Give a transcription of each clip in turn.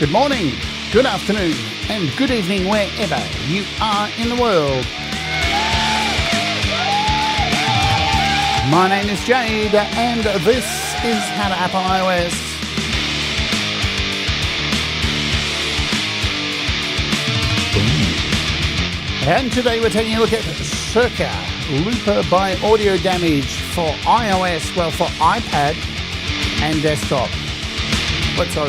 Good morning, good afternoon, and good evening wherever you are in the world. My name is Jade, and this is How to App on iOS. And today we're taking a look at Circa Looper by Audio Damage for iOS, well, for iPad and desktop. Let's go.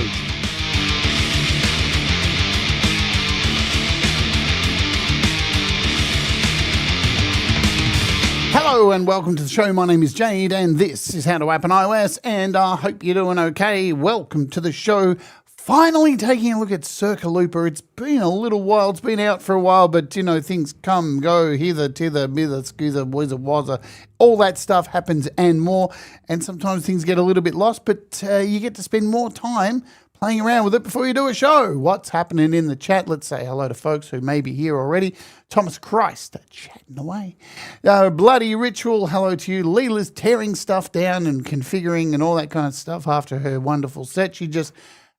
Hello and welcome to the show. My name is Jade and this is How to App on iOS, and I hope you're doing okay. Welcome to the show. Finally taking a look at Circa Looper. It's been a little while. It's been out for a while, but you know, things come, go, hither, tither, mither, scoother, whizzer, wazzer. All that stuff happens and more. And sometimes things get a little bit lost, but you get to spend more time playing around with it before you do a show. What's happening in the chat? Let's say hello to folks who may be here already. Thomas Christ, chatting away. Bloody Ritual, hello to you. Leela's tearing stuff down and configuring and all that kind of stuff after her wonderful set she just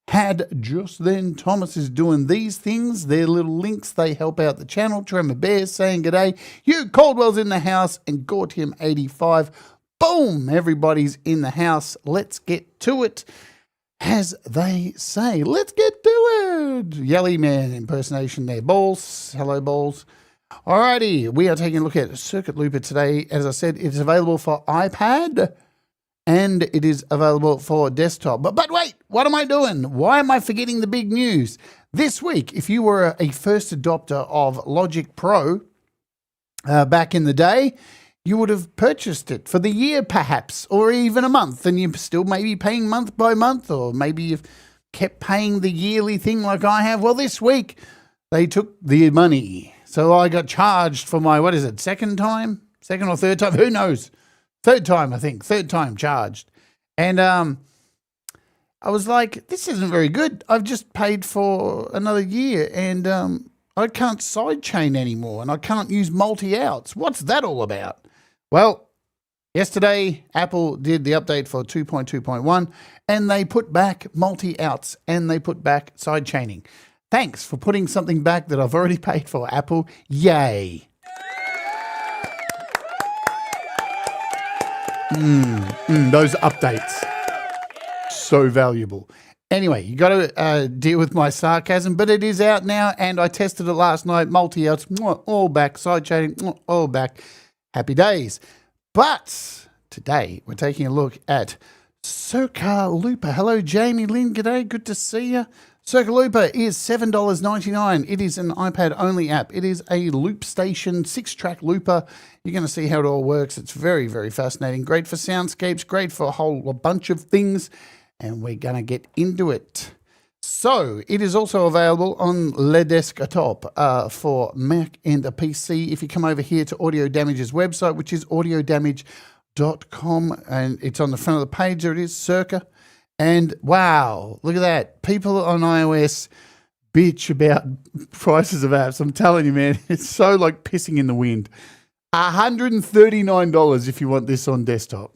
had just then. Thomas is doing these things. They're little links. They help out the channel. Tremor Bear saying g'day. Hugh Caldwell's in the house and Gortium85. Boom! Everybody's in the house. Let's get to it. As they say, let's get to it. Yelly Man impersonation there. Balls. Hello, Balls. Alrighty, we are taking a look at Circa Looper today. As I said, it's available for iPad and it is available for desktop. But wait, what am I doing? Why am I forgetting the big news? This week, if you were a first adopter of Logic Pro back in the day, you would have purchased it for the year perhaps, or even a month, and you're still maybe paying month by month, or maybe you've kept paying the yearly thing like I have. Well, this week they took the money. So I got charged for my, second or third time? Who knows? Third time, I think. Third time charged. And I was like, this isn't very good. I've just paid for another year and I can't sidechain anymore and I can't use multi-outs. What's that all about? Well, yesterday Apple did the update for 2.2.1 and they put back multi-outs and they put back sidechaining. Thanks for putting something back that I've already paid for, Apple. Yay. Those updates, so valuable. Anyway, you got to deal with my sarcasm, but it is out now, and I tested it last night. Multi-outs, all back. Sidechaining, all back. Happy days. But today we're taking a look at Circa Looper. Hello, Jamie Lynn. G'day. Good to see you. Circa Looper is $7.99. It is an iPad-only app. It is a loop station, 6-track looper. You're going to see how it all works. It's very, very fascinating. Great for soundscapes, great for a bunch of things, and we're going to get into it. So it is also available on Le Desktop for Mac and a PC. If you come over here to Audio Damage's website, which is audiodamage.com, and it's on the front of the page, there it is, Circa. And wow, look at that. People on iOS bitch about prices of apps. I'm telling you, man, it's so like pissing in the wind. $139 if you want this on desktop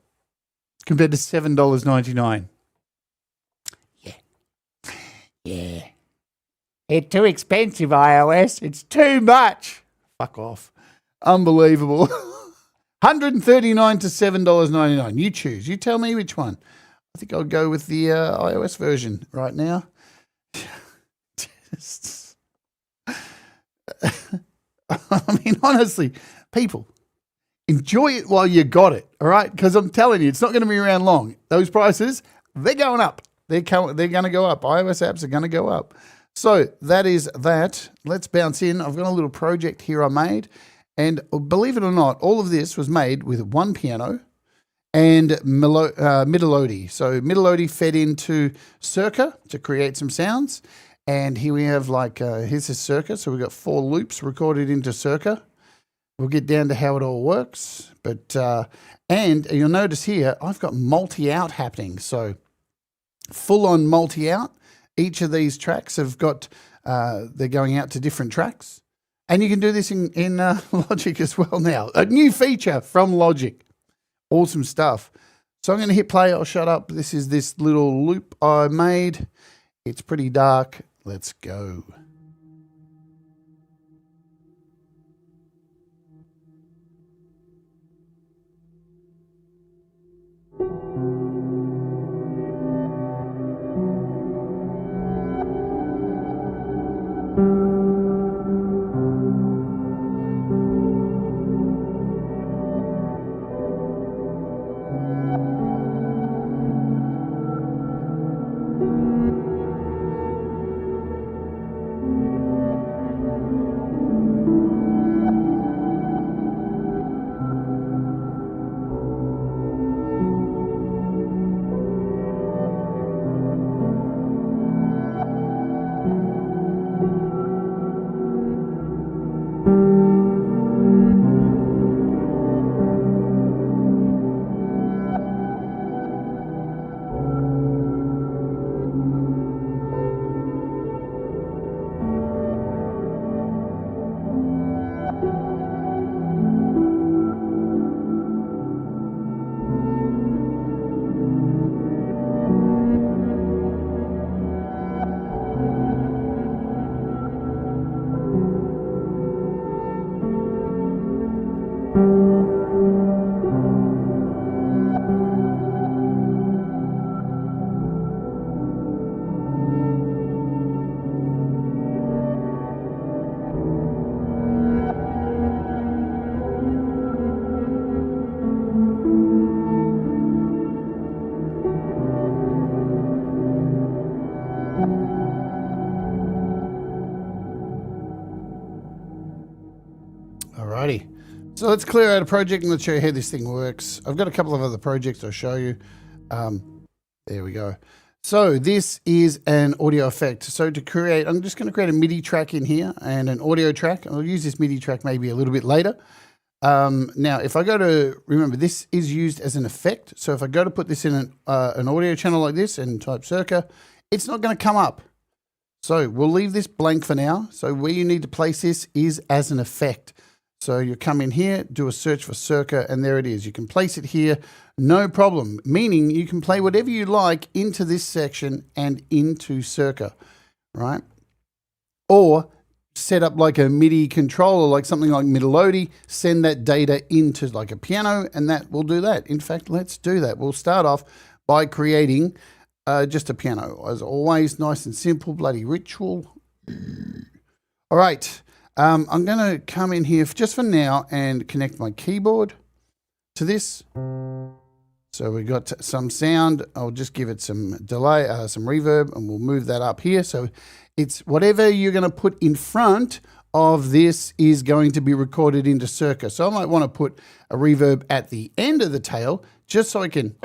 compared to $7.99. Yeah. It's too expensive, iOS. It's too much. Fuck off. Unbelievable. $139 to $7.99. You choose. You tell me which one. I think I'll go with the iOS version right now. I mean, honestly, people, enjoy it while you got it, all right? Because I'm telling you, it's not going to be around long. Those prices, they're going up. They're going to go up. iOS apps are going to go up. So that is that. Let's bounce in. I've got a little project here I made. And believe it or not, all of this was made with one piano and Modulation. So Modulation fed into Circa to create some sounds. And here we have here's his Circa. So we've got 4 loops recorded into Circa. We'll get down to how it all works. But and you'll notice here, I've got multi-out happening. So full-on multi-out. Each of these tracks have got, they're going out to different tracks. And you can do this in Logic as well now. A new feature from Logic. Awesome stuff. So I'm going to hit play. I'll shut up. This is this little loop I made It's pretty dark. Let's go. Alrighty, so let's clear out a project and let's show you how this thing works. I've got a couple of other projects I'll show you. There we go. So this is an audio effect. So to create, I'm just going to create a MIDI track in here and an audio track. I'll use this MIDI track maybe a little bit later. Now, if I go to, remember, this is used as an effect. So if I go to put this in an audio channel like this and type Circa, it's not going to come up. So we'll leave this blank for now. So where you need to place this is as an effect. So you come in here, do a search for Circa, and there it is. You can place it here, no problem, meaning you can play whatever you like into this section and into Circa, right? Or set up like a MIDI controller, like something like Modulation, send that data into like a piano, and that will do that. In fact, let's do that. We'll start off by creating just a piano. As always, nice and simple, bloody ritual. All right. I'm going to come in here just for now and connect my keyboard to this. So we got some sound. I'll just give it some delay, some reverb, and we'll move that up here. So it's whatever you're going to put in front of this is going to be recorded into Circa. So I might want to put a reverb at the end of the tail just so I can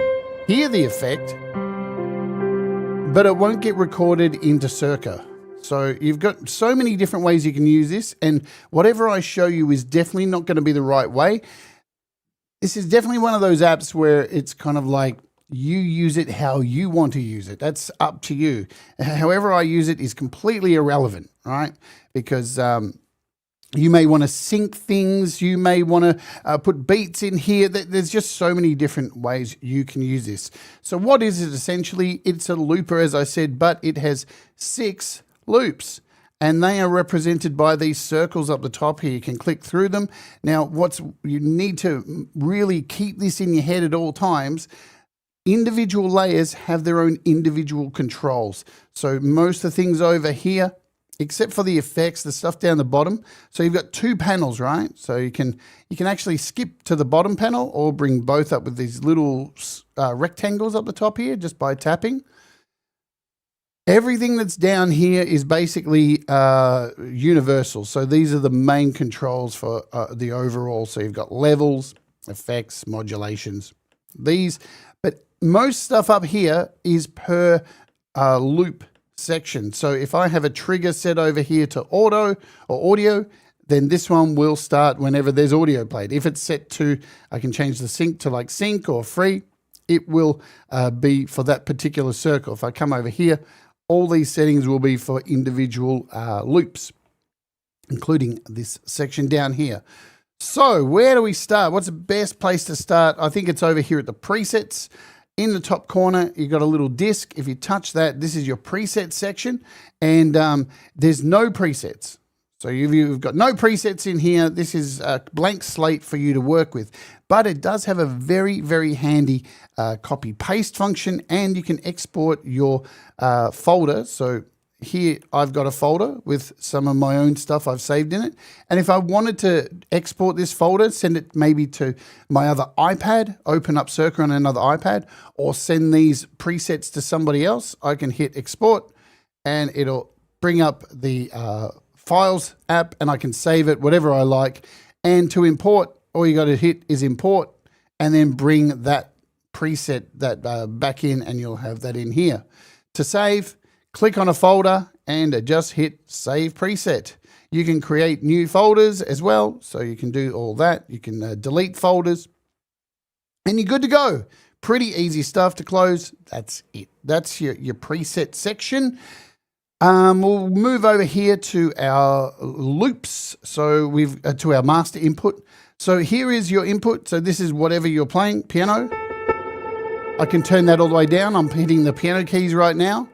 hear the effect, but it won't get recorded into Circa. So you've got so many different ways you can use this, and whatever I show you is definitely not going to be the right way. This is definitely one of those apps where it's kind of like you use it how you want to use it. That's up to you. However I use it is completely irrelevant, right? Because you may want to sync things. You may want to put beats in here. There's just so many different ways you can use this. So what is it essentially? It's a looper, as I said, but it has 6 loops, and they are represented by these circles up the top here. You can click through them. Now, you need to really keep this in your head at all times. Individual layers have their own individual controls. So most of the things over here, except for the effects, the stuff down the bottom. So you've got 2 panels, right? So you can actually skip to the bottom panel or bring both up with these little rectangles up the top here just by tapping. Everything that's down here is basically universal. So these are the main controls for the overall. So you've got levels, effects, modulations, these. But most stuff up here is per loop section. So if I have a trigger set over here to auto or audio, then this one will start whenever there's audio played. If it's set to, I can change the sync to like sync or free. It will be for that particular circle. If I come over here, all these settings will be for individual loops, including this section down here. So where do we start? What's the best place to start? I think it's over here at the presets. in the top corner, you've got a little disc. If you touch that, this is your preset section, and there's no presets. So you've got no presets in here. This is a blank slate for you to work with, but it does have a very, very handy copy paste function, and you can export your folder. So here I've got a folder with some of my own stuff I've saved in it. And if I wanted to export this folder, send it maybe to my other iPad, open up Circa on another iPad, or send these presets to somebody else, I can hit export and it'll bring up the Files app, and I can save it, whatever I like. And to import, all you got to hit is import and then bring that preset back in, and you'll have that in here. To save, click on a folder and just hit save preset. You can create new folders as well, so you can do all that. You can delete folders, and you're good to go. Pretty easy stuff to close. That's it. That's your preset section. We'll move over here to our loops. So we've to our master input. So here is your input. So this is whatever you're playing, piano. I can turn that all the way down. I'm hitting the piano keys right now.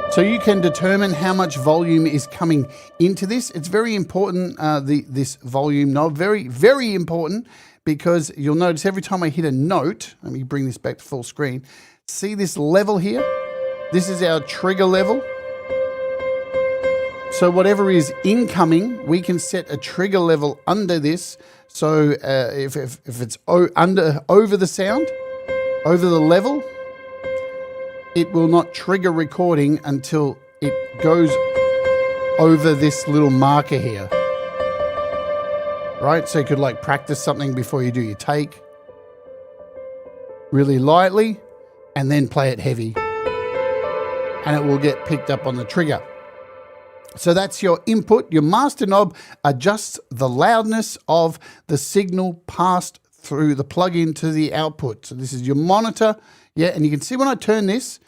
So you can determine how much volume is coming into this. It's very important, this volume knob, very, very important, because you'll notice every time I hit a note, let me bring this back to full screen. See this level here? This is our trigger level. So whatever is incoming, we can set a trigger level under this. So if it's over the sound, over the level, it will not trigger recording until it goes over this little marker here. Right? So you could like practice something before you do your take. Really lightly, and then play it heavy, and it will get picked up on the trigger. So that's your input. Your master knob adjusts the loudness of the signal passed through the plugin to the output. So this is your monitor. Yeah, and you can see when I turn this,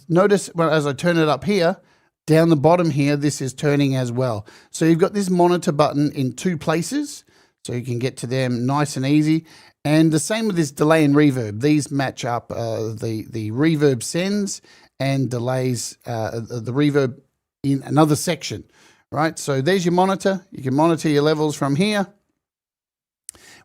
notice as I turn it up here, down the bottom here, this is turning as well. So you've got this monitor button in two places, so you can get to them nice and easy. And the same with this delay and reverb. These match up the reverb sends and delays the reverb in another section, right? So there's your monitor. You can monitor your levels from here.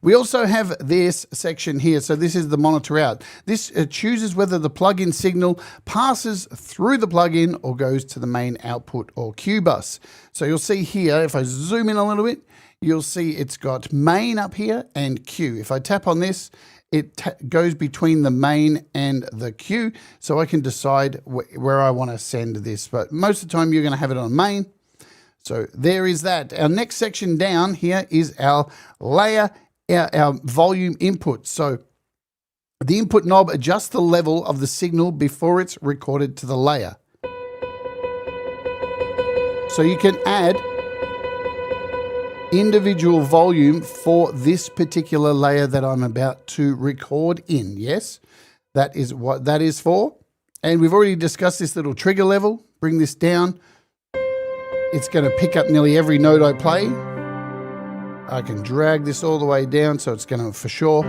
We also have this section here. So this is the monitor out. This chooses whether the plugin signal passes through the plugin or goes to the main output or Q bus. So you'll see here, if I zoom in a little bit, you'll see it's got main up here and Q. If I tap on this, it goes between the main and the Q, so I can decide where I want to send this. But most of the time, you're going to have it on main. So there is that. Our next section down here is our layer, our volume input. So the input knob adjusts the level of the signal before it's recorded to the layer. So you can add individual volume for this particular layer that I'm about to record in. Yes, that is what that is for. And we've already discussed this little trigger level. Bring this down. It's going to pick up nearly every note I play. I can drag this all the way down, so it's going to for sure.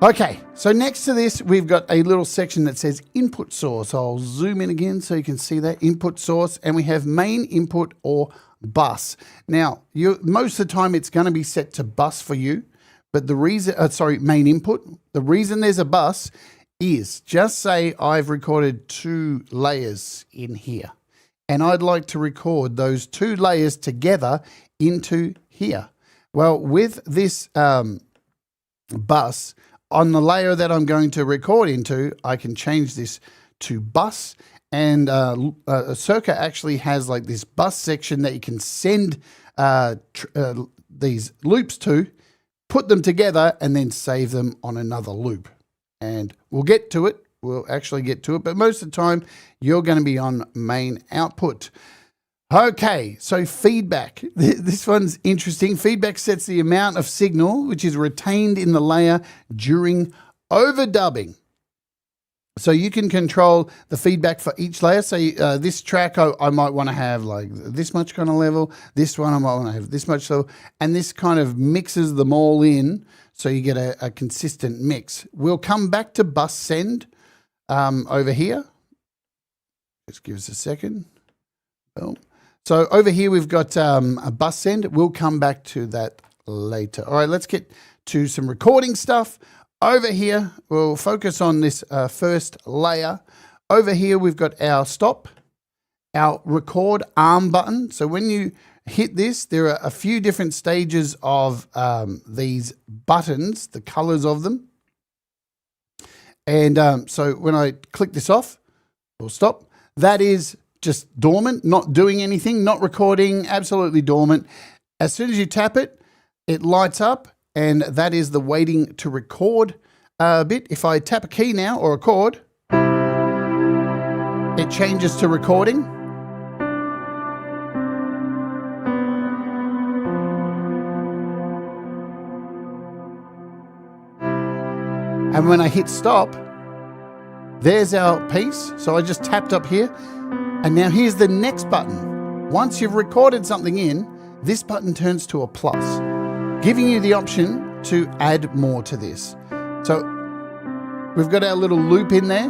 Okay, so next to this, we've got a little section that says input source. I'll zoom in again so you can see that input source, and we have main input or bus. Now, most of the time it's going to be set to bus for you, but the reason, main input. The reason there's a bus is just say I've recorded 2 layers in here, and I'd like to record those 2 layers together into here. Well, with this bus, on the layer that I'm going to record into, I can change this to bus, and Circa actually has like this bus section that you can send these loops to, put them together, and then save them on another loop. And we'll get to it. We'll actually get to it, but most of the time you're going to be on main output. Okay, so feedback. This one's interesting. Feedback sets the amount of signal which is retained in the layer during overdubbing. So you can control the feedback for each layer. So this track, I might want to have like this much kind of level. This one, I might want to have this much level. And this kind of mixes them all in so you get a consistent mix. We'll come back to bus send over here. Just give us a second. Boom. So over here we've got a bus send. We'll come back to that later. All right, let's get to some recording stuff. Over here, we'll focus on this first layer. Over here, we've got our stop, our record arm button. So when you hit this, there are a few different stages of these buttons, the colors of them. And so when I click this off, or stop, that is just dormant, not doing anything, not recording, absolutely dormant. As soon as you tap it, it lights up. And that is the waiting to record bit. If I tap a key now or a chord, it changes to recording. And when I hit stop, there's our piece. So I just tapped up here. And now here's the next button. Once you've recorded something in, this button turns to a plus, giving you the option to add more to this. So we've got our little loop in there.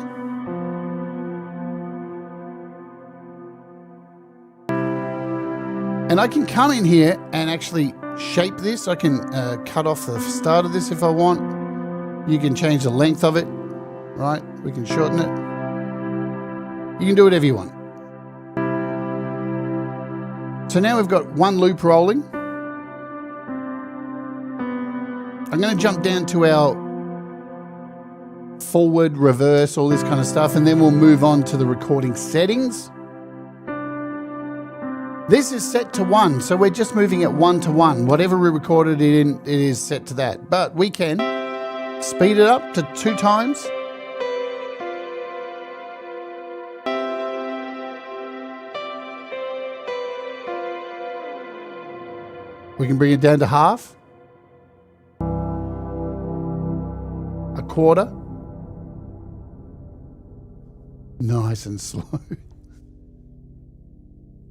And I can come in here and actually shape this. I can cut off the start of this if I want. You can change the length of it, right? We can shorten it. You can do whatever you want. So now we've got one loop rolling. I'm going to jump down to our forward, reverse, all this kind of stuff, and then we'll move on to the recording settings. This is set to 1, so we're just moving it 1 to 1. Whatever we recorded it in, it is set to that. But we can speed it up to 2 times. We can bring it down to half. A quarter. Nice and slow.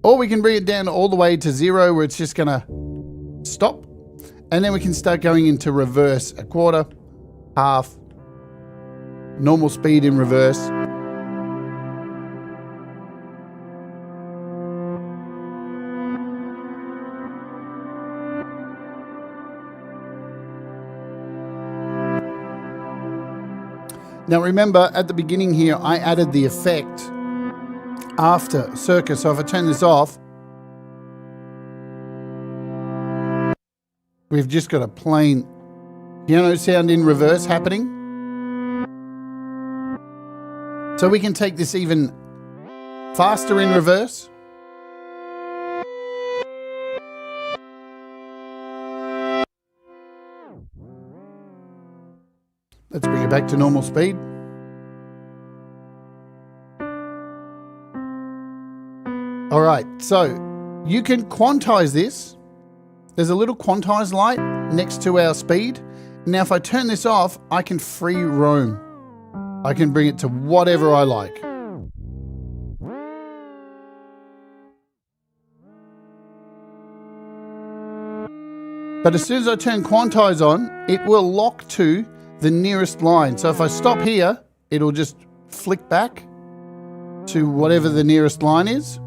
Or we can bring it down all the way to 0 where it's just going to stop. And then we can start going into reverse. A quarter, half, normal speed in reverse. Now remember, at the beginning here, I added the effect after Circa. So if I turn this off, we've just got a plain piano sound in reverse happening. So we can take this even faster in reverse. Let's bring it back to normal speed. All right, so you can quantize this. There's a little quantize light next to our speed. Now, if I turn this off, I can free roam. I can bring it to whatever I like. But as soon as I turn quantize on, it will lock to the nearest line. So if I stop here, it'll just flick back to whatever the nearest line is.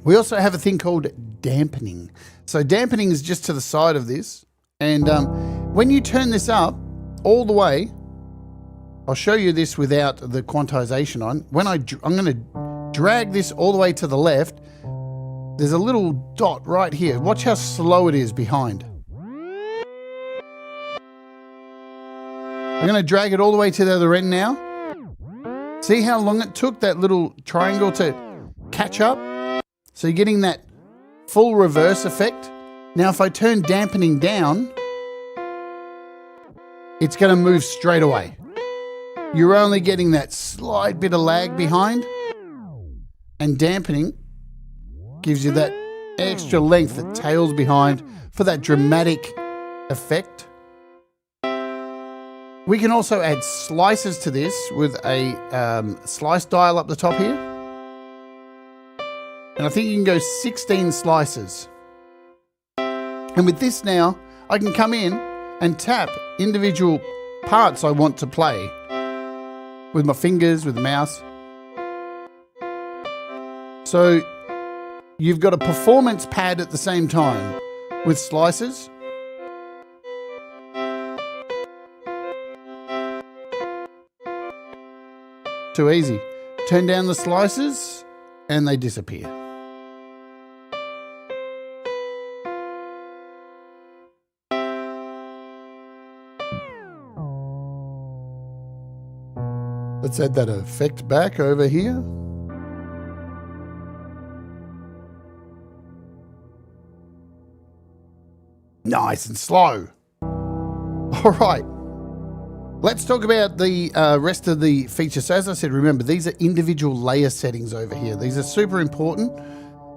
We also have a thing called dampening. So dampening is just to the side of this. And when you turn this up all the way, I'll show you this without the quantization on. When I'm going to drag this all the way to the left, there's a little dot right here. Watch how slow it is behind. I'm going to drag it all the way to the other end now. See how long it took that little triangle to catch up? So you're getting that full reverse effect. Now if I turn dampening down, it's going to move straight away. You're only getting that slight bit of lag behind. And dampening gives you that extra length that tails behind for that dramatic effect. We can also add slices to this with a slice dial up the top here. And I think you can go 16 slices. And with this now, I can come in and tap individual parts I want to play with my fingers, with the mouse. So you've got a performance pad at the same time with slices. Too easy. Turn down the slices and they disappear. Let's add that effect back over here. Nice and slow. All right. Let's talk about the rest of the features. So as I said, remember, these are individual layer settings over here. These are super important.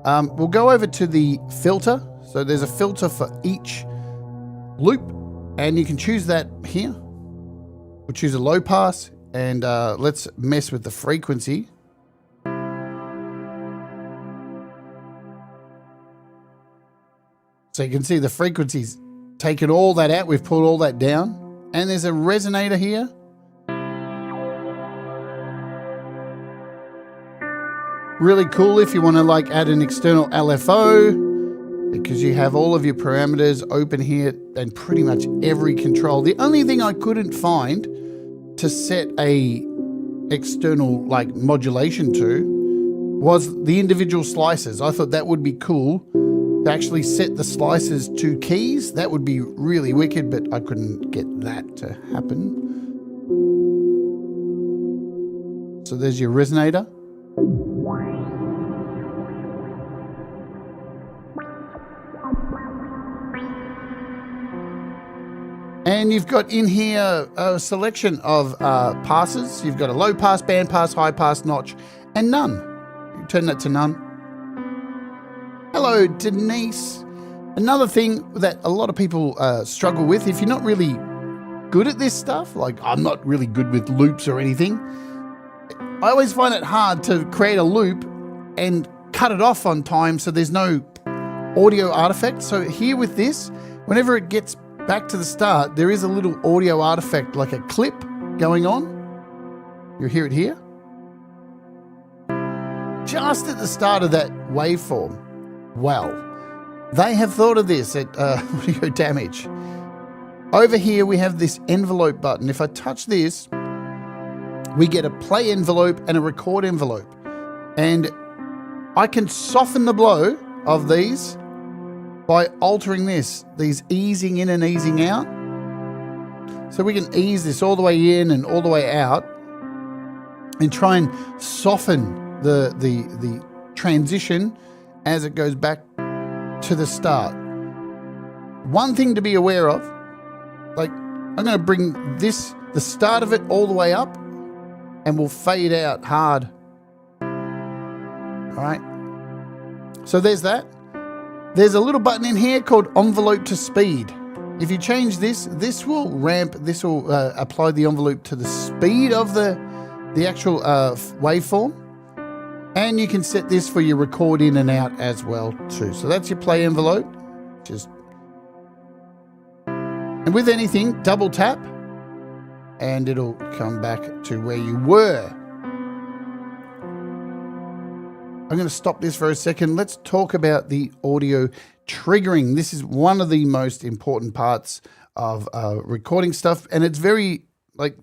We'll go over to the filter. So there's a filter for each loop, and you can choose that here. We'll choose a low pass, and let's mess with the frequency. So you can see the frequency's taken all that out. We've pulled all that down. And there's a resonator here. Really cool if you want to like add an external LFO, because you have all of your parameters open here and pretty much every control. The only thing I couldn't find to set a external like modulation to was the individual slices. I thought that would be cool to actually set the slices to keys. That would be really wicked, but I couldn't get that to happen. So there's your resonator. And you've got in here a selection of passes. You've got a low pass, band pass, high pass, notch, and none. You turn that to none. Hello, Denise. Another thing that a lot of people struggle with, if you're not really good at this stuff, like I'm not really good with loops or anything, I always find it hard to create a loop and cut it off on time so there's no audio artifact. So here with this, whenever it gets back to the start, there is a little audio artifact, like a clip going on. You'll hear it here. Just at the start of that waveform. Well, they have thought of this at Audio Damage. Over here, we have this envelope button. If I touch this, we get a play envelope and a record envelope. And I can soften the blow of these by altering this, these easing in and easing out. So we can ease this all the way in and all the way out and try and soften the transition as it goes back to the start. One thing to be aware of, like I'm going to bring this, the start of it all the way up, and we'll fade out hard. All right. So there's that. There's a little button in here called envelope to speed. If you change this, this will ramp, this will apply the envelope to the speed of the actual waveform. And you can set this for your record in and out as well too. So that's your play envelope. And with anything, double tap and it'll come back to where you were. I'm going to stop this for a second. Let's talk about the audio triggering. This is one of the most important parts of recording stuff. And it's very, like,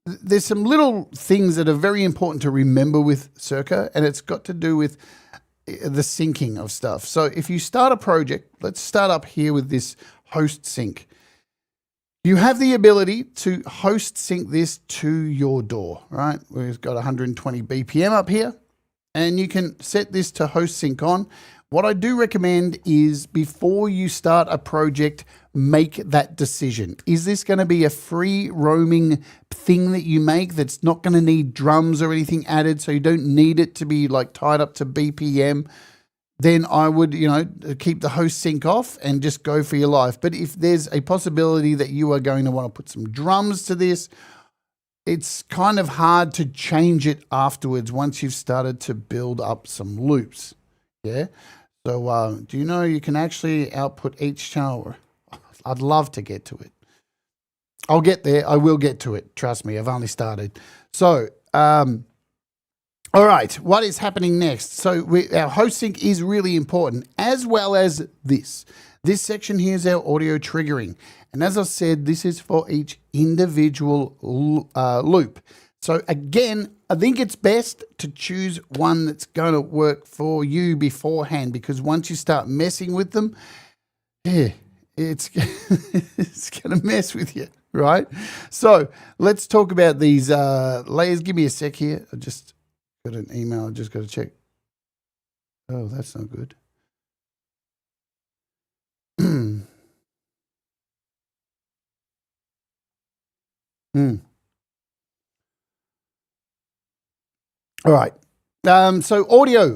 there's some little things that are very important to remember with Circa, and it's got to do with the syncing of stuff. So if you start a project, let's start up here with this host sync. You have the ability to host sync this to your DAW, right? We've got 120 BPM up here, and you can set this to host sync on. What I do recommend is before you start a project, make that decision. Is this going to be a free roaming thing that you make that's not going to need drums or anything added, so you don't need it to be like tied up to BPM? then I would, keep the host sync off and just go for your life. But if there's a possibility that you are going to want to put some drums to this, it's kind of hard to change it afterwards once you've started to build up some loops. Yeah. So do you know you can actually output each channel? I'd love to get to it. I'll get there. I will get to it. Trust me. I've only started. So, all right, what is happening next? So our host sync is really important, as well as this. This section here is our audio triggering. And as I said, this is for each individual loop. So again, I think it's best to choose one that's going to work for you beforehand, because once you start messing with them, yeah, it's going to mess with you, right? So let's talk about these layers. Give me a sec here. I just got an email. I just got to check. Oh, that's not good. All right. So audio.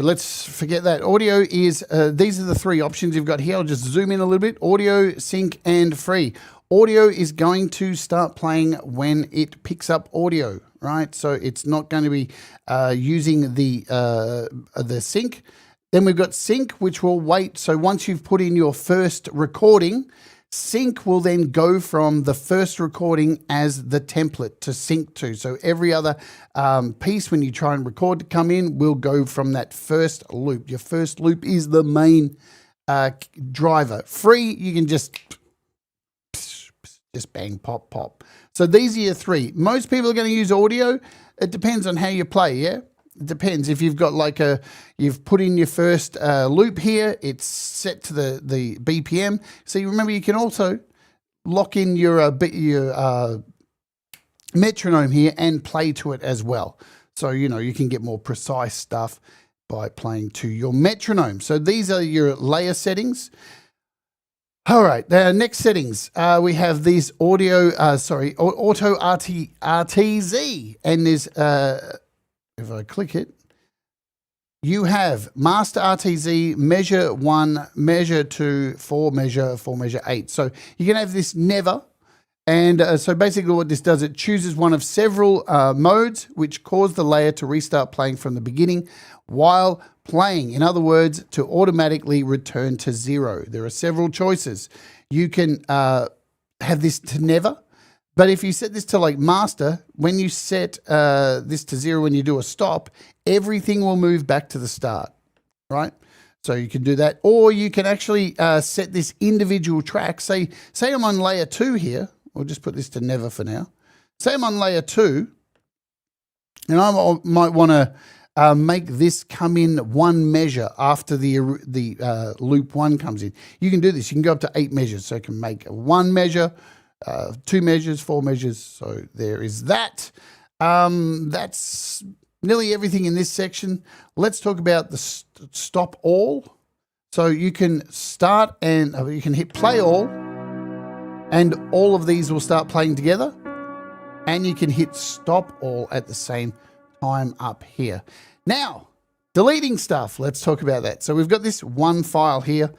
Let's forget that. Audio is, these are the three options you've got here. I'll just zoom in a little bit. Audio, sync, and free. Audio is going to start playing when it picks up audio, right? So it's not going to be using the sync. Then we've got sync, which will wait. So once you've put in your first recording, sync will then go from the first recording as the template to sync to. So every other piece when you try and record to come in will go from that first loop. Your first loop is the main driver. Free, you can just bang, pop, pop. So these are your three. Most people are going to use audio. It depends on how you play, yeah? It depends. If you've got like you've put in your first loop here, it's set to the BPM. So you remember you can also lock in your metronome here and play to it as well. So, you can get more precise stuff by playing to your metronome. So these are your layer settings. All right, the next settings, we have these auto RTZ, and there's, if I click it, you have master RTZ, measure 1, measure 2, 4 measure, 4 measure 8. So you can have this never, and so basically what this does, it chooses one of several modes which cause the layer to restart playing from the beginning while playing. In other words, to automatically return to 0. There are several choices. You can have this to never, but if you set this to like master, when you set this to 0, when you do a stop, everything will move back to the start, right? So you can do that, or you can actually set this individual track. Say I'm on layer 2 here. We'll just put this to never for now. Say I'm on layer 2, and I might want to make this come in 1 measure after the loop 1 comes in. You can do this. You can go up to 8 measures. So you can make 1 measure, 2 measures, 4 measures. So there is that. That's nearly everything in this section. Let's talk about the stop all. So you can start and you can hit play all, and all of these will start playing together. And you can hit stop all at the same time up here. Now, deleting stuff. Let's talk about that. So we've got this one file here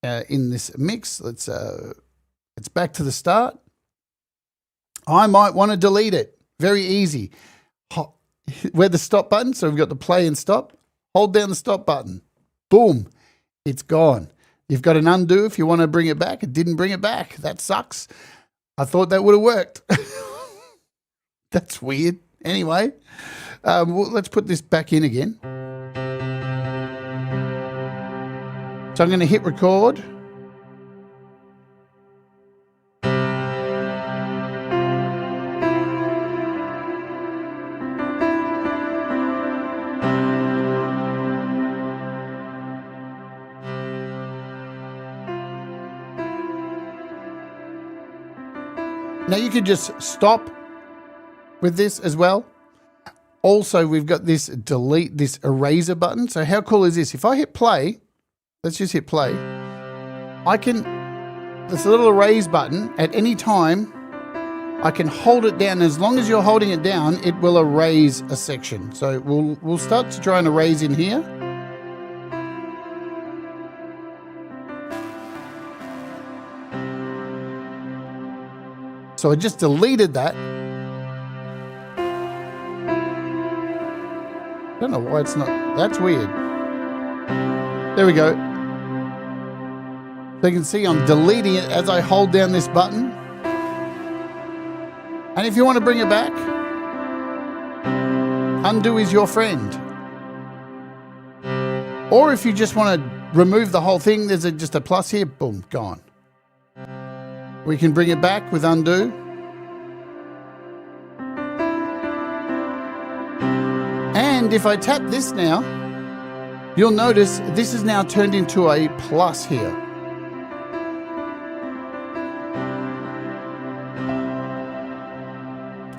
in this mix. Let's back to the start. I might want to delete it. Very easy. Where the stop button. So we've got the play and stop. Hold down the stop button. Boom. It's gone. You've got an undo if you want to bring it back. It didn't bring it back. That sucks. I thought that would have worked. That's weird. Anyway, well, let's put this back in again. So I'm going to hit record. Now you can just stop with this as well. Also, we've got this delete, this eraser button. So how cool is this? If I hit play, let's just hit play. I can, this little erase button, at any time, I can hold it down. As long as you're holding it down, it will erase a section. So we'll start to try and erase in here. So I just deleted that. I don't know why it's not. That's weird. There we go. So you can see I'm deleting it as I hold down this button. And if you want to bring it back, undo is your friend. Or if you just want to remove the whole thing, there's just a plus here, boom, gone. We can bring it back with undo. And if I tap this now, you'll notice this is now turned into a plus here.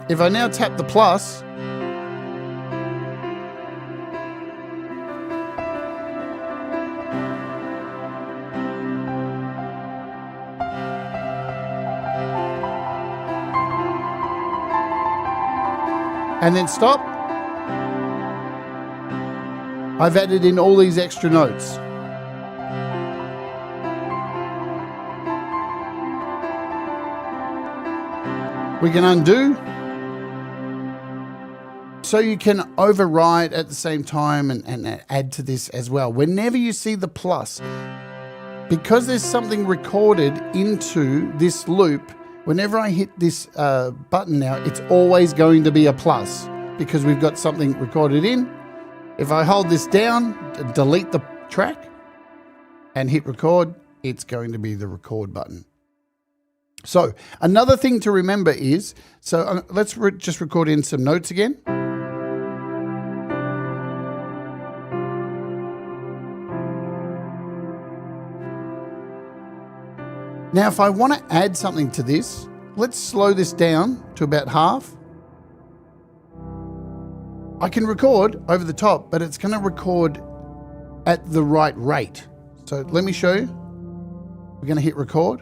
If I now tap the plus, and then stop, I've added in all these extra notes. We can undo, so you can override at the same time and add to this as well. Whenever you see the plus, because there's something recorded into this loop, whenever I hit this button now, it's always going to be a plus because we've got something recorded in. If I hold this down, delete the track, and hit record, it's going to be the record button. So another thing to remember is, let's just record in some notes again. Now, if I want to add something to this, let's slow this down to about half. I can record over the top, but it's going to record at the right rate. So let me show you. We're going to hit record.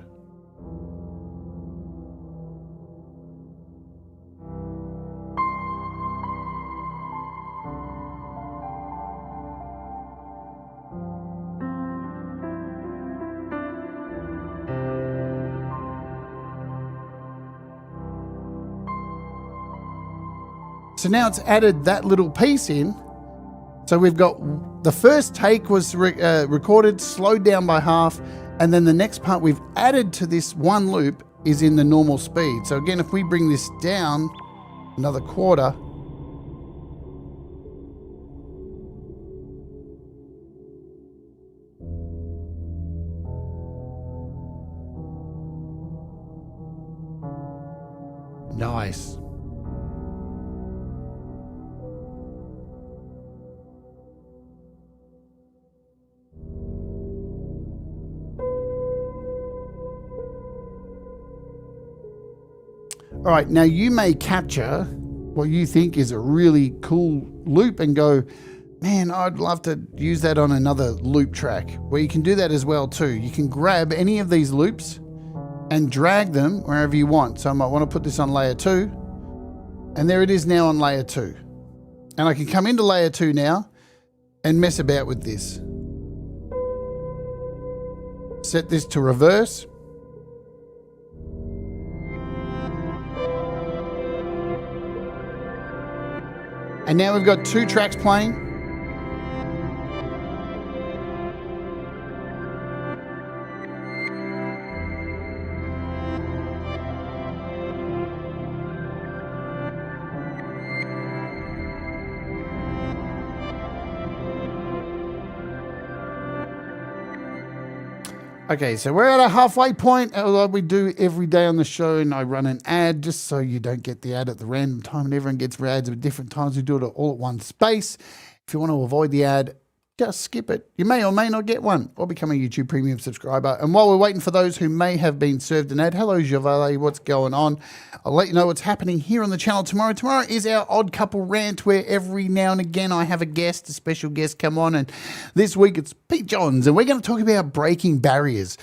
So now it's added that little piece in. So we've got the first take was recorded, slowed down by half, and then the next part we've added to this one loop is in the normal speed. So again, if we bring this down another quarter, nice. All right, now you may capture what you think is a really cool loop and go, man, I'd love to use that on another loop track. Well, you can do that as well too. You can grab any of these loops and drag them wherever you want. So I might want to put this on layer 2, and there it is now on layer 2. And I can come into layer 2 now and mess about with this. Set this to reverse. And now we've got 2 tracks playing. Okay, so we're at a halfway point, like we do every day on the show, and I run an ad just so you don't get the ad at the random time, and everyone gets ads at different times. We do it all at one space. If you want to avoid the ad, just skip it. You may or may not get one, or become a YouTube Premium subscriber. And while we're waiting for those who may have been served an ad, hello, Javale, what's going on? I'll let you know what's happening here on the channel tomorrow. Tomorrow is our Odd Couple rant, where every now and again I have a special guest come on. And this week it's Pete Johns, and we're going to talk about breaking barriers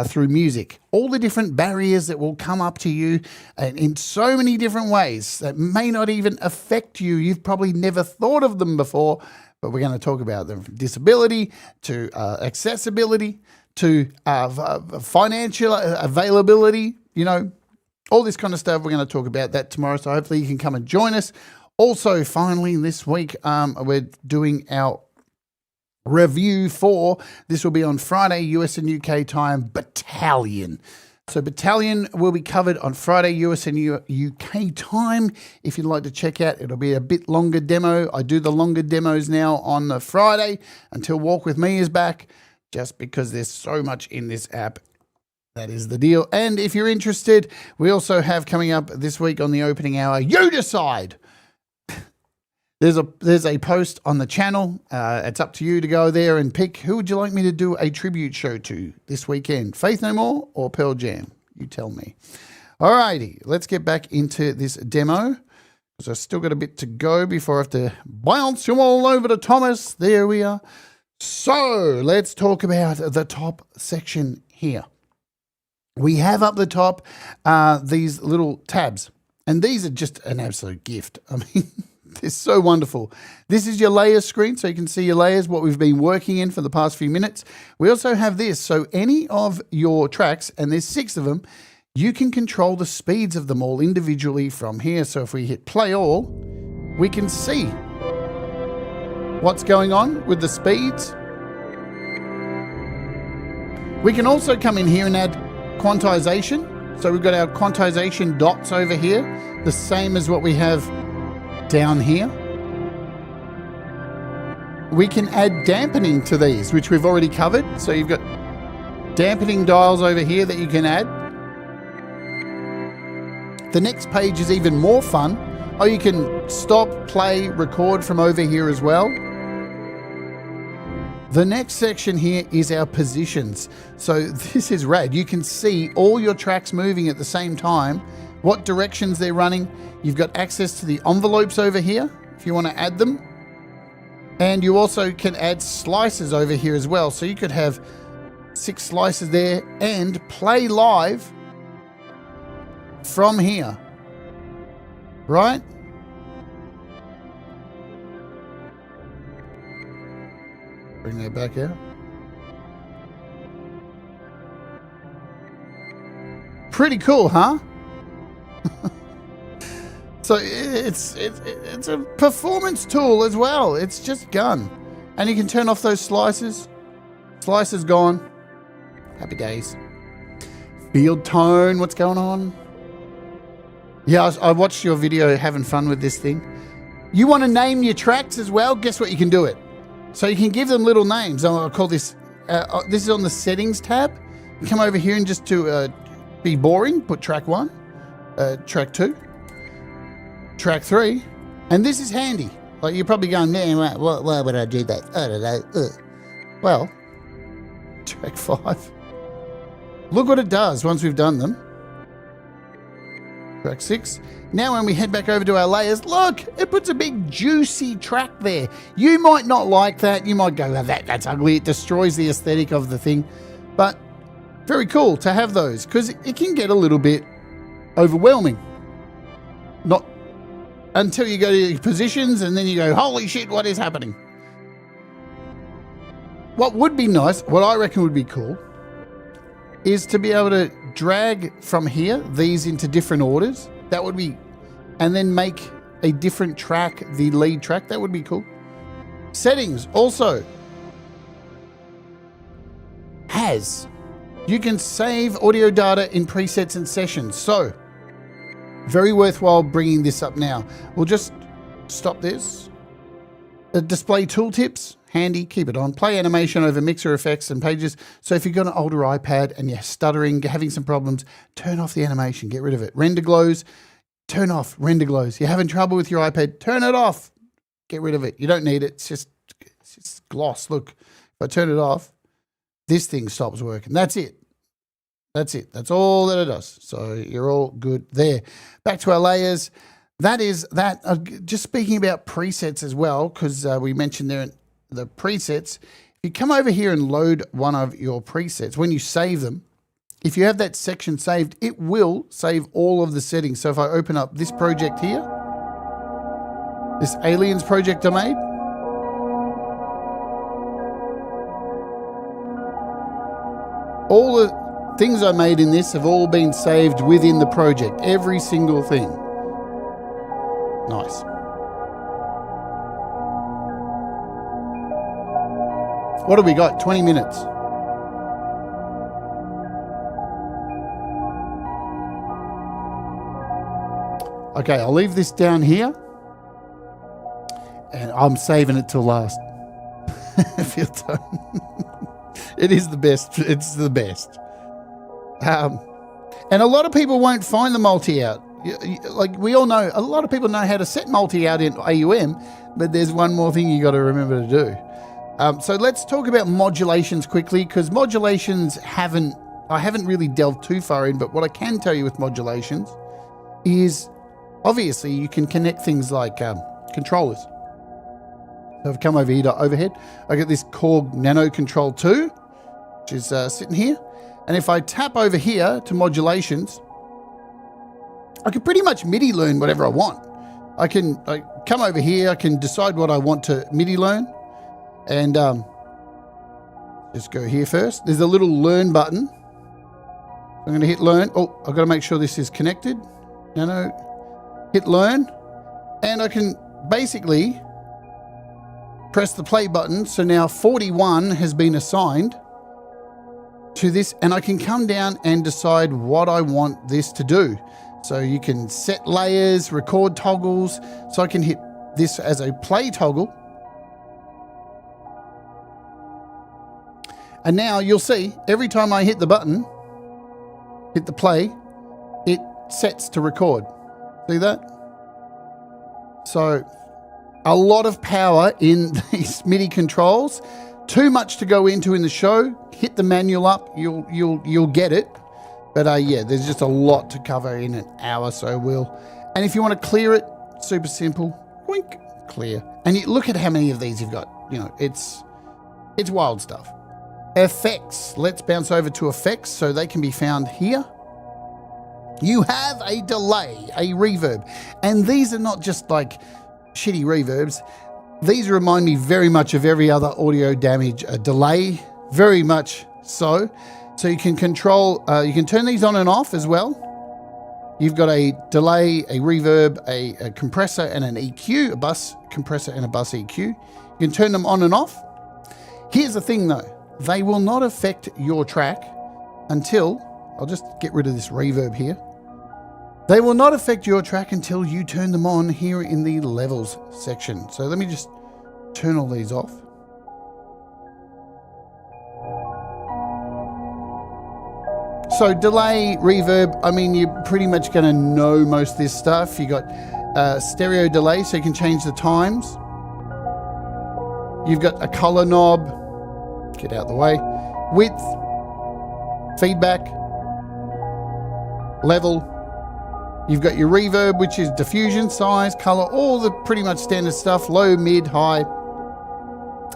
through music. All the different barriers that will come up to you in so many different ways that may not even affect you. You've probably never thought of them before. But we're going to talk about them from disability to accessibility to financial availability, you know, all this kind of stuff. We're going to talk about that tomorrow, so hopefully you can come and join us. Also, finally, this week, we're doing our review for, this will be on Friday, US and UK time, Battalion. So Battalion will be covered on Friday, US and UK time. If you'd like to check out, it'll be a bit longer demo. I do the longer demos now on the Friday until Walk With Me is back, just because there's so much in this app. That is the deal. And if you're interested, we also have coming up this week on the opening hour, You Decide. There's a post on the channel. It's up to you to go there and pick who would you like me to do a tribute show to this weekend, Faith No More or Pearl Jam? You tell me. Alrighty, let's get back into this demo because I've still got a bit to go before I have to bounce you all over to Thomas. There we are. So let's talk about the top section here. We have up the top these little tabs, and these are just an absolute gift. I mean, they're so wonderful. This is your layers screen, so you can see your layers, what we've been working in for the past few minutes. We also have this, so any of your tracks, and there's 6 of them, you can control the speeds of them all individually from here. So if we hit play all, we can see what's going on with the speeds. We can also come in here and add quantization. So we've got our quantization dots over here, the same as what we have down here. We can add dampening to these, which we've already covered. So you've got dampening dials over here that you can add. The next page is even more fun. Oh, you can stop, play, record from over here as well. The next section here is our positions. So this is rad. You can see all your tracks moving at the same time, what directions they're running. You've got access to the envelopes over here if you want to add them. And you also can add slices over here as well. So you could have 6 slices there and play live from here, right? Bring that back out. Pretty cool, huh? So it's a performance tool as well. It's just gun. And you can turn off those slices. Slices gone. Happy days. Field tone, what's going on? Yeah, I watched your video having fun with this thing. You want to name your tracks as well? Guess what? You can do it. So you can give them little names. I'll call this, this is on the settings tab. You come over here and just to be boring, put track 1, track 2, track 3, and this is handy. Like you're probably going, man, why would I do that? I don't know. Well, track 5. Look what it does once we've done them. Track 6. Now when we head back over to our layers, look, it puts a big juicy track there. You might not like that. You might go, that's ugly. It destroys the aesthetic of the thing. But very cool to have those because it can get a little bit overwhelming. Not until you go to your positions and then you go, holy shit, what is happening? What would be nice, what I reckon would be cool, is to be able to drag from here these into different orders. That would be, and then make a different track the lead track. That would be cool. Settings also has, you can save audio data in presets and sessions. So very worthwhile bringing this up now. We'll just stop this. The display tooltips, handy, keep it on. Play animation over mixer effects and pages. So if you've got an older iPad and you're stuttering, having some problems, turn off the animation, get rid of it. Render glows, turn off render glows. You're having trouble with your iPad, turn it off, get rid of it. You don't need it, it's just gloss. Look, if I turn it off, this thing stops working. That's it. That's it. That's all that it does. So you're all good there. Back to our layers. That is that. Just speaking about presets as well, because we mentioned there the presets. If you come over here and load one of your presets, when you save them, if you have that section saved, it will save all of the settings. So if I open up this project here, this Aliens project I made, all the things I made in this have all been saved within the project. Every single thing. Nice. What do we got? 20 minutes. Okay, I'll leave this down here. And I'm saving it till last. If you're done. It is the best. It's the best. And a lot of people won't find the multi-out. Like we all know, a lot of people know how to set multi-out in AUM, but there's one more thing you got to remember to do. So let's talk about modulations quickly, because modulations I haven't really delved too far in, but what I can tell you with modulations is obviously you can connect things like controllers. So I've come over here to overhead. I got this Korg Nano Control 2, which is sitting here. And if I tap over here to modulations, I can pretty much MIDI learn whatever I want. I come over here, I can decide what I want to MIDI learn. And just go here first. There's a little learn button. I'm going to hit learn. Oh, I've got to make sure this is connected. No. Hit learn. And I can basically press the play button. So now 41 has been assigned to this, and I can come down and decide what I want this to do. So you can set layers, record toggles. So I can hit this as a play toggle. And now you'll see every time I hit the button, hit the play, it sets to record. See that? So a lot of power in these MIDI controls. Too much to go into in the show. Hit the manual up, you'll get it. But yeah, there's just a lot to cover in an hour, so and if you want to clear it, super simple. Wink, clear. And you look at how many of these you've got. You know, it's wild stuff. Effects. Let's bounce over to effects so they can be found here. You have a delay, a reverb. And these are not just like shitty reverbs. These remind me very much of every other audio damage delay, very much so. So you can control, you can turn these on and off as well. You've got a delay, a reverb, a compressor and an EQ, a bus compressor and a bus EQ. You can turn them on and off. Here's the thing though, they will not affect your track until, I'll just get rid of this reverb here. They will not affect your track until you turn them on here in the levels section. So let me just turn all these off. So delay, reverb, I mean, you're pretty much going to know most of this stuff. You got stereo delay, so you can change the times. You've got a color knob, get out of the way, width, feedback, level. You've got your reverb, which is diffusion, size, color, all the pretty much standard stuff, low, mid, high.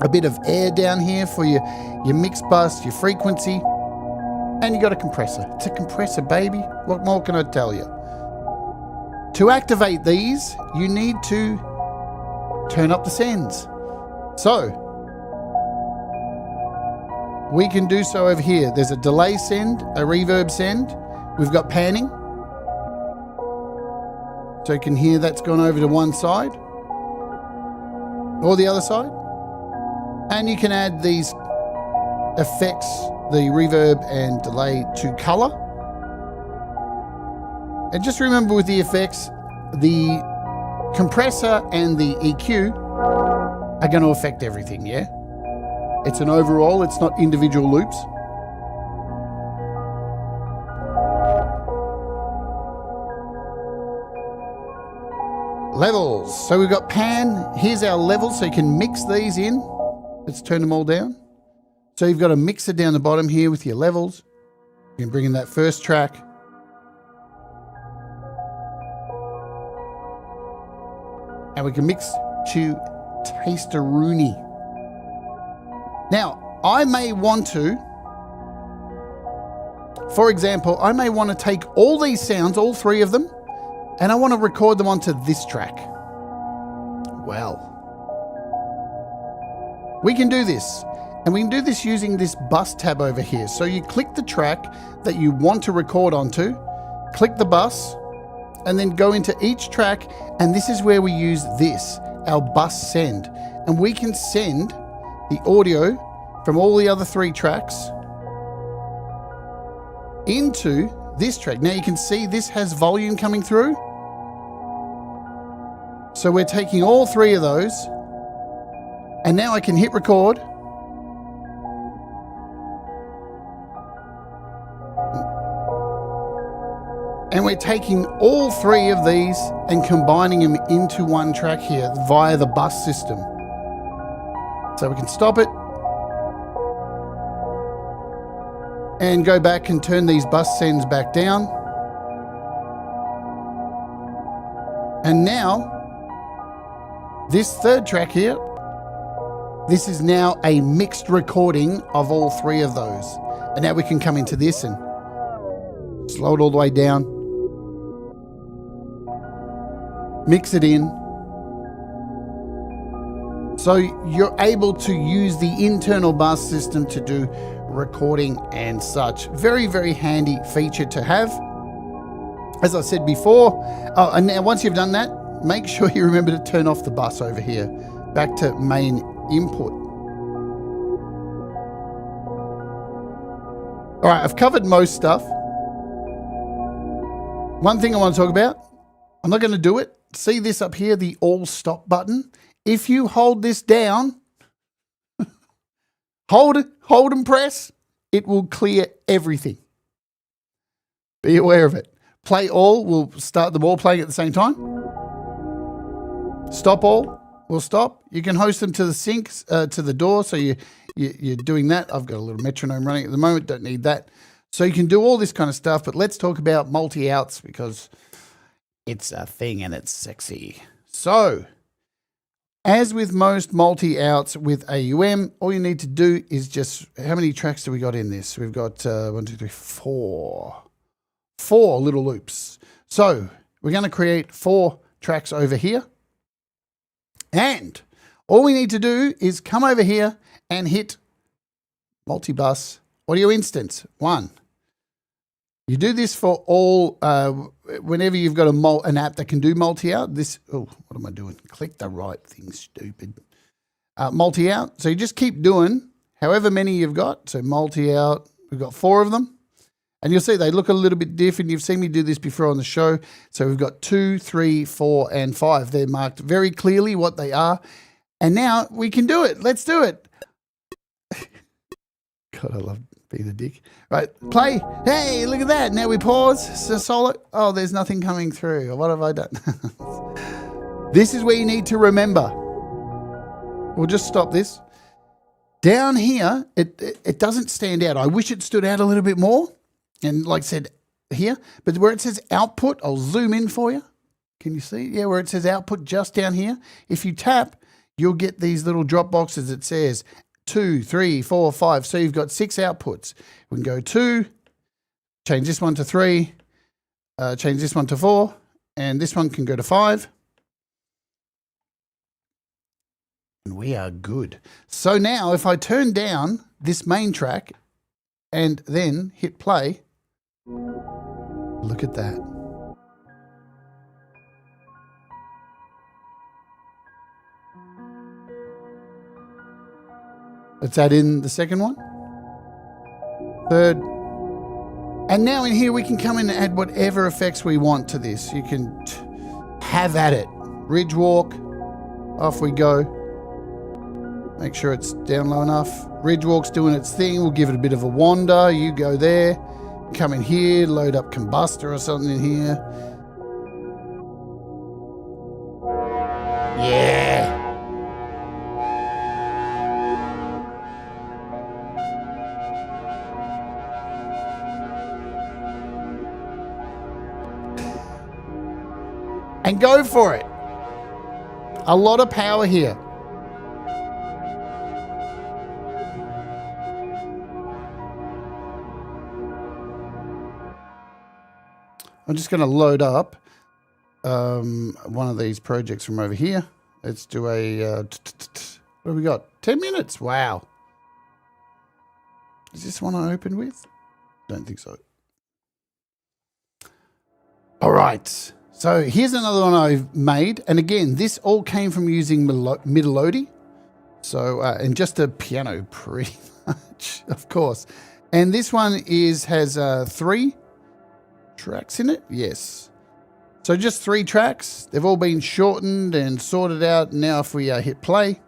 A bit of air down here for your mix bus, your frequency. And you got a compressor. It's a compressor, baby. What more can I tell you? To activate these, you need to turn up the sends. So, we can do so over here. There's a delay send, a reverb send. We've got panning. So you can hear that's gone over to one side or the other side. And you can add these effects, the reverb and delay, to color. And just remember with the effects, the compressor and the EQ are going to affect everything, yeah? It's an overall, it's not individual loops. Levels. So we've got pan. Here's our levels, so you can mix these in. Let's turn them all down. So you've got a mixer down the bottom here with your levels. You can bring in that first track. And we can mix to Taste-a-Rooney. Now, I may want to, for example, I may want to take all these sounds, all three of them, and I want to record them onto this track. Well, we can do this. And we can do this using this bus tab over here. So you click the track that you want to record onto, click the bus, and then go into each track. And this is where we use this, our bus send. And we can send the audio from all the other 3 tracks into this track. Now you can see this has volume coming through. So we're taking all 3 of those, and now I can hit record. And we're taking all 3 of these and combining them into one track here via the bus system. So we can stop it and go back and turn these bus sends back down. And now, this 3rd track here, this is now a mixed recording of all 3 of those. And now we can come into this and slow it all the way down, mix it in. So you're able to use the internal bus system to do recording and such. Very, very handy feature to have. As I said before, and now once you've done that, make sure you remember to turn off the bus over here. Back to main input. All right, I've covered most stuff. One thing I want to talk about, I'm not going to do it. See this up here, the all stop button? If you hold this down, hold and press, it will clear everything. Be aware of it. Play all will start them all playing at the same time. Stop all will stop. You can host them to the syncs, to the DAW, so you're doing that. I've got a little metronome running at the moment, don't need that. So you can do all this kind of stuff, but let's talk about multi-outs because it's a thing and it's sexy. So, as with most multi-outs with AUM, all you need to do is just, how many tracks do we got in this? We've got 1, 2, 3, 4. 4 little loops. So, we're going to create 4 tracks over here. And all we need to do is come over here and hit multi-bus audio instance 1. You do this for all, whenever you've got an app that can do multi-out. What am I doing? Click the right thing, stupid. Multi-out. So you just keep doing however many you've got. So multi-out, we've got 4 of them. And you'll see they look a little bit different. You've seen me do this before on the show. So we've got 2, 3, 4, and 5. They're marked very clearly what they are. And now we can do it. Let's do it. God, I love being a dick. Right, play. Hey, look at that. Now we pause. So solo. Oh, there's nothing coming through. What have I done? This is where you need to remember. We'll just stop this. Down here, it doesn't stand out. I wish it stood out a little bit more. And like I said, here. But where it says output, I'll zoom in for you. Can you see? Yeah, where it says output just down here. If you tap, you'll get these little drop boxes that says 2, 3, 4, 5. So you've got 6 outputs. We can go 2, change this one to 3, change this one to 4, and this one can go to 5. And we are good. So now if I turn down this main track and then hit play, look at that. Let's add in the second one, third, and now in here we can come in and add whatever effects we want to this. You can have at it. Ridge walk, off we go. Make sure it's down low enough. Ridge walk's doing its thing. We'll give it a bit of a wander. You go there, come in here, load up Combustor or something in here. Yeah. And go for it. A lot of power here. I'm just going to load up one of these projects from over here. Let's do a, what have we got? 10 minutes. Wow. Is this one I opened with? Don't think so. All right. So here's another one I've made. And again, this all came from using Modulation. So, and just a piano pretty much, of course. And this one has 3 tracks in it. Yes. So just 3 tracks. They've all been shortened and sorted out. Now if we hit play.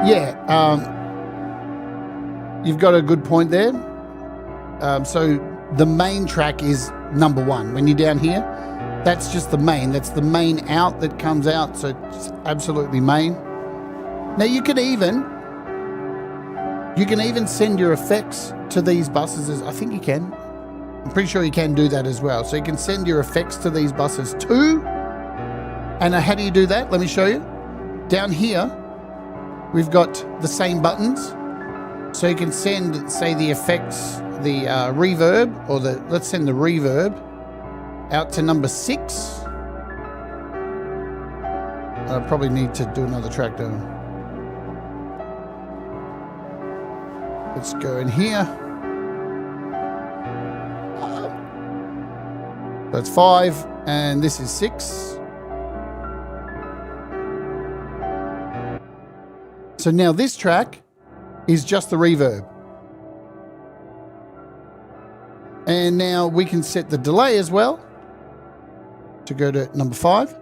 Yeah, you've got a good point there. So the main track is number 1. When you're down here, that's just the main. That's the main out that comes out. So it's absolutely main. Now you can even send your effects to these buses. I think you can. I'm pretty sure you can do that as well. So you can send your effects to these buses too. And how do you do that? Let me show you. Down here, we've got the same buttons, so you can send, say, the effects, the reverb, or let's send the reverb out to number 6. I probably need to do another track down. Let's go in here. That's 5, and this is 6. So now this track is just the reverb. And now we can set the delay as well to go to number 5.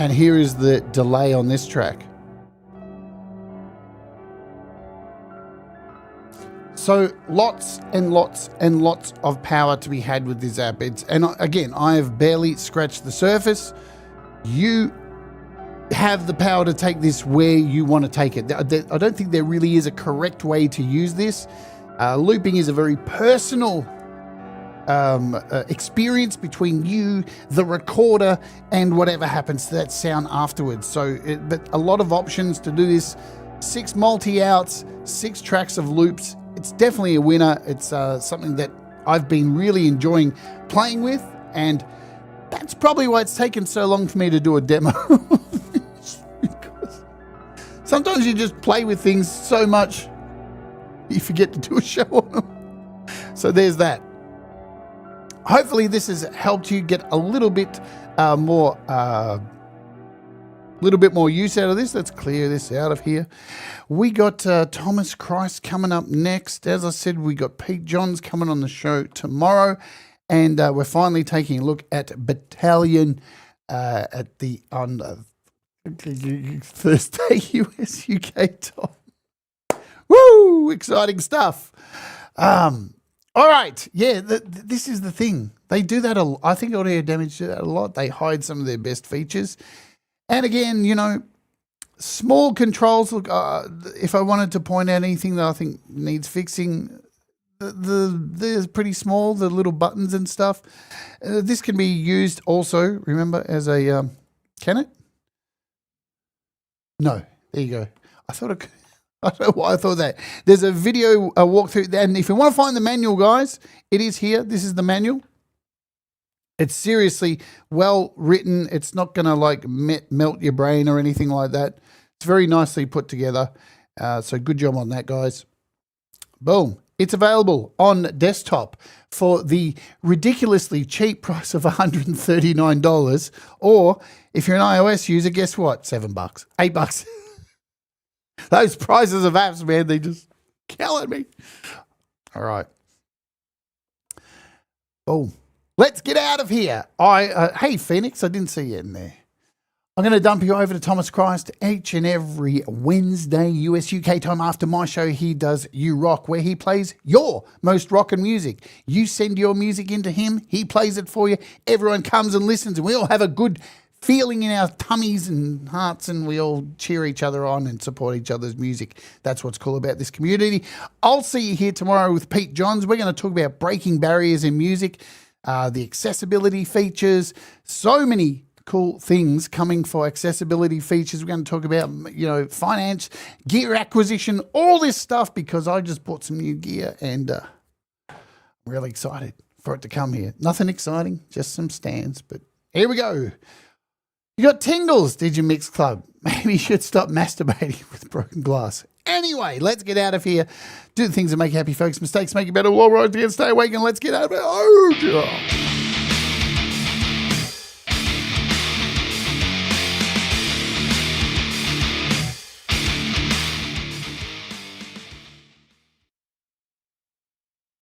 And here is the delay on this track. So lots and lots and lots of power to be had with this app. And again, I have barely scratched the surface. You have the power to take this where you want to take it. I don't think there really is a correct way to use this. Looping is a very personal experience between you, the recorder, and whatever happens to that sound afterwards. So, but a lot of options to do this. 6 multi-outs, 6 tracks of loops. It's definitely a winner. It's something that I've been really enjoying playing with, and that's probably why it's taken so long for me to do a demo. Because sometimes you just play with things so much you forget to do a show on them. So there's that. Hopefully this has helped you get a little bit more use out of this. Let's clear this out of here. We got Thomas Christ coming up next. As I said, we got Pete Johns coming on the show tomorrow. And we're finally taking a look at Battalion on Thursday, US UK time. Woo! Exciting stuff. All right. Yeah, this is the thing. They do that I think Audio Damage do that a lot. They hide some of their best features. And again, you know, small controls. Look, if I wanted to point out anything that I think needs fixing, they're pretty small, the little buttons and stuff. This can be used also, remember, as a, can it? No, there you go. I don't know why I thought that. There's a video walkthrough, and if you want to find the manual, guys, it is here. This is the manual. It's seriously well written. It's not going to like melt your brain or anything like that. It's very nicely put together. So good job on that, guys. Boom. It's available on desktop for the ridiculously cheap price of $139. Or if you're an iOS user, guess what? $7, $8. Those prices of apps, man, they just killing me. All right. Boom. Let's get out of here. Hey, Phoenix, I didn't see you in there. I'm going to dump you over to Thomas Christ each and every Wednesday, US UK time after my show. He does You Rock, where he plays your most rockin' music. You send your music into him, he plays it for you. Everyone comes and listens, and we all have a good feeling in our tummies and hearts, and we all cheer each other on and support each other's music. That's what's cool about this community. I'll see you here tomorrow with Pete Johns. We're going to talk about breaking barriers in music, the accessibility features, so many cool things coming for accessibility features. We're going to talk about, finance, gear acquisition, all this stuff, because I just bought some new gear and I'm really excited for it to come here. Nothing exciting, just some stands, but here we go. You got tingles, did you, Mix Club? Maybe you should stop masturbating with broken glass. Anyway, let's get out of here. Do the things that make happy folks. Mistakes make you better. All right, stay awake and let's get out of it. Oh, God.